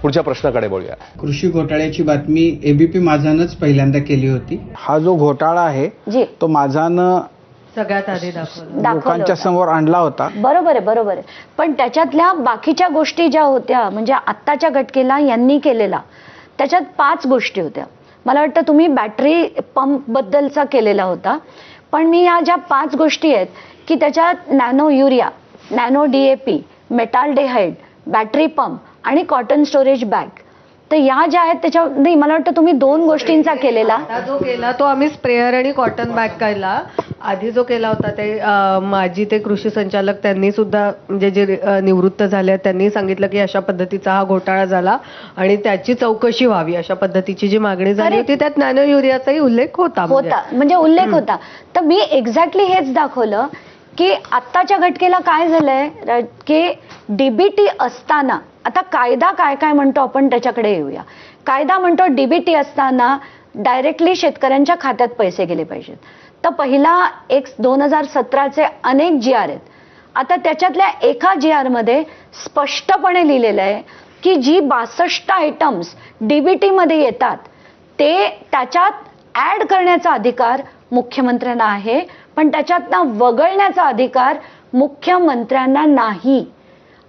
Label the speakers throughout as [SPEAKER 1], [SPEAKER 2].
[SPEAKER 1] पुढच्या प्रश्नाकडे वळूया.
[SPEAKER 2] कृषी घोटाळ्याची बातमी एबीपी माझानच पहिल्यांदा केली होती.
[SPEAKER 3] हा जो घोटाळा आहे तो माझानं
[SPEAKER 4] सगळ्यात आधी दाखवलं
[SPEAKER 3] लोकांच्या समोर आणला होता.
[SPEAKER 5] बरोबर आहे. पण त्याच्यातल्या बाकीच्या गोष्टी ज्या होत्या म्हणजे आत्ताच्या घटकेला यांनी केलेला त्याच्यात 5 गोष्टी होत्या. मला वाटतं तुम्ही बॅटरी पंप बद्दलचा केलेला होता, पण मी या ज्या 5 गोष्टी आहेत की त्याच्यात nano urea, nano DAP, metaldehyde, battery pump आणि कॉटन स्टोरेज बॅग, तर या ज्या आहेत त्याच्या नाही मला वाटतं तुम्ही 2 गोष्टींचा केलेला.
[SPEAKER 4] जो केला तो आम्ही स्प्रेअर आणि कॉटन बॅग केला. आधी जो केला होता ते माजी ते कृषी संचालक त्यांनी सुद्धा म्हणजे जे निवृत्त झाले त्यांनी सांगितलं की अशा पद्धतीचा हा घोटाळा झाला आणि त्याची चौकशी व्हावी अशा पद्धतीची जी मागणी झाली होती त्यात नॅनो युरियाचाही उल्लेख होता.
[SPEAKER 5] म्हणजे उल्लेख होता. तर मी एक्झॅक्टली हेच दाखवलं की आत्ताच्या घटकेला काय झालंय की डीबीटी असताना आता कायदा काय काय म्हणतो आपण त्याच्याकडे येऊया. कायदा म्हणतो डीबीटी असताना डायरेक्टली शेतकऱ्यांच्या खात्यात पैसे गेले पाहिजेत. तर पहिला 2017चे अनेक GR आहेत. आता त्याच्यातल्या एका GR मध्ये स्पष्टपणे लिहिलेलं आहे की जी 62 आयटम्स डीबीटी मध्ये येतात ते त्याच्यात ऍड करण्याचा अधिकार मुख्यमंत्र्यांना आहे, पण त्याच्यातनं वगळण्याचा अधिकार मुख्यमंत्र्यांना नाही.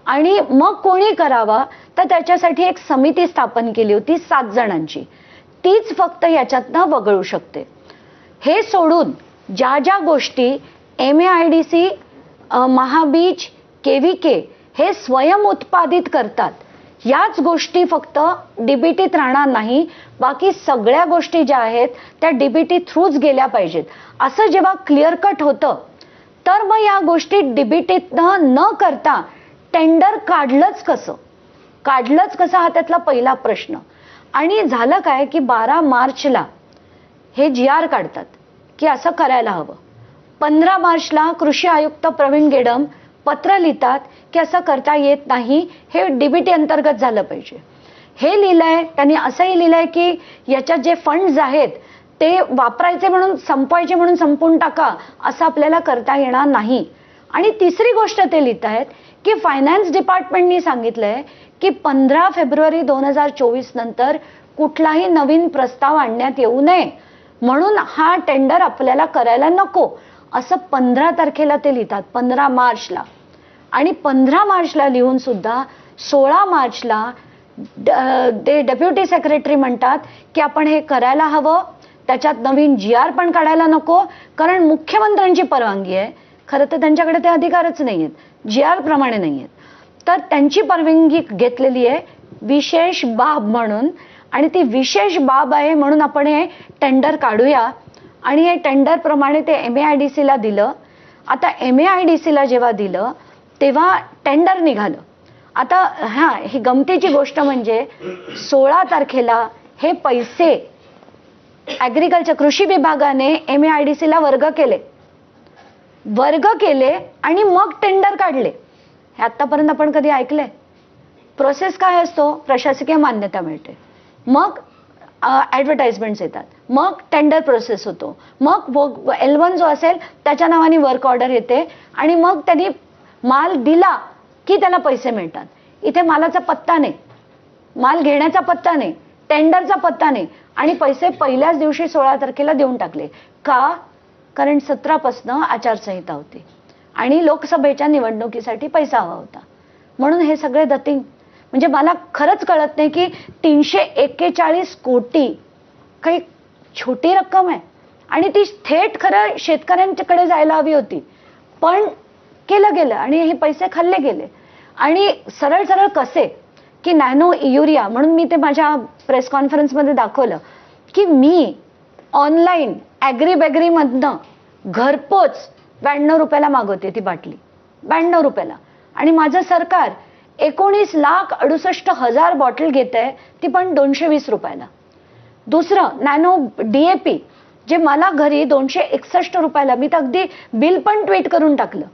[SPEAKER 5] आणि मग कोणी करावा तर त्याच्यासाठी एक समिती स्थापन केली होती 7 जणांची, तीच फक्त याच्यातनं वगळू शकते. हे सोडून ज्या ज्या गोष्टी MAIDC, महाबीज, KVK हे स्वयं उत्पादित करतात याच गोष्टी फक्त डीबीटीत राहणार नाही, बाकी सगळ्या गोष्टी ज्या आहेत त्या डीबीटी थ्रूच गेल्या पाहिजेत. असं जेव्हा क्लिअर कट होतं तर मग या गोष्टी डीबीटीतनं न करता टेंडर काढलंच कसं हा त्यातला पहिला प्रश्न. आणि झालं काय की 12 मार्चला हे GR काढतात की असं करायला हवं. 15 मार्चला कृषी आयुक्त प्रवीण गेडम पत्र लिहितात की असं करता येत नाही, हे डीबीटी अंतर्गत झालं पाहिजे. हे लिहिलंय त्यांनी. असंही लिहिलंय की याच्यात जे फंड्स आहेत ते वापरायचे म्हणून संपवायचे म्हणून संपवून टाका, असं आपल्याला करता येणार नाही. आणि तिसरी गोष्ट ते लिहित आहेत की फायनान्स डिपार्टमेंटनी सांगितलंय की 15 फेब्रुवारी 2024 नंतर कुठलाही नवीन प्रस्ताव आणण्यात येऊ नये, म्हणून हा टेंडर आपल्याला करायला नको, असं 15 तारखेला ते लिहितात, 15 मार्चला. आणि 15 मार्चला लिहून सुद्धा 16 मार्चला ते डेप्युटी सेक्रेटरी म्हणतात की आपण हे करायला हवं, त्याच्यात नवीन GR पण काढायला नको, कारण मुख्यमंत्र्यांची परवानगी आहे. खरं तर त्यांच्याकडे ते अधिकारच नाही आहेत, GR प्रमाणे नाही आहेत. तर त्यांची परवानगी घेतलेली आहे विशेष बाब म्हणून, आणि ती विशेष बाब आहे म्हणून आपण हे टेंडर काढूया. आणि हे टेंडर प्रमाणे ते MAIDCला दिलं. आता MAIDCला जेव्हा दिलं तेव्हा टेंडर निघालं. आता ही गमतीची गोष्ट म्हणजे 16 तारखेला हे पैसे ॲग्रिकल्चर कृषी विभागाने MAIDCला वर्ग केले आणि मग टेंडर काढले. हे आतापर्यंत आपण कधी ऐकलंय? प्रोसेस काय असतो? प्रशासकीय मान्यता मिळते, मग ॲडव्हर्टाइजमेंट्स येतात, मग टेंडर प्रोसेस होतो, मग L1 जो असेल त्याच्या नावाने वर्क ऑर्डर येते आणि मग त्यांनी माल दिला की त्याला पैसे मिळतात. इथे मालाचा पत्ता नाही, माल घेण्याचा पत्ता नाही, टेंडरचा पत्ता नाही, आणि पैसे पहिल्याच दिवशी 16 तारखेला देऊन टाकले. का? कारण 17 पासून आचारसंहिता होती आणि लोकसभेच्या निवडणुकीसाठी पैसा हवा होता, म्हणून हे सगळे दतिंग. म्हणजे मला खरंच कळत नाही की 341 कोटी काही छोटी रक्कम आहे आणि ती थेट खरं शेतकऱ्यांच्याकडे जायला हवी होती, पण केलं गेलं आणि हे पैसे खाल्ले गेले. आणि सरळ कसे की नॅनो युरिया, म्हणून मी ते माझ्या प्रेस कॉन्फरन्समध्ये दाखवलं की मी ऑनलाईन ॲग्रीबॅगरीमधनं घरपोच 92 रुपयाला मागवते ती बाटली, 92 रुपयाला, आणि माझं सरकार 19,68,000 बॉटल घेत आहे, ती पण 220 रुपयाला. दुसरं नॅनो DAP जे मला घरी 261 रुपयाला, मी तर अगदी बिल पण ट्वीट करून टाकलं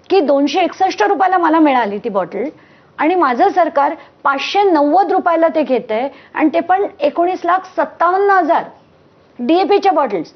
[SPEAKER 5] की 261 रुपयाला मला मिळाली ती बॉटल, आणि माझं सरकार 590 रुपयाला ते घेत आहे, आणि ते पण 19,57,000 DAPच्या बॉटल्स.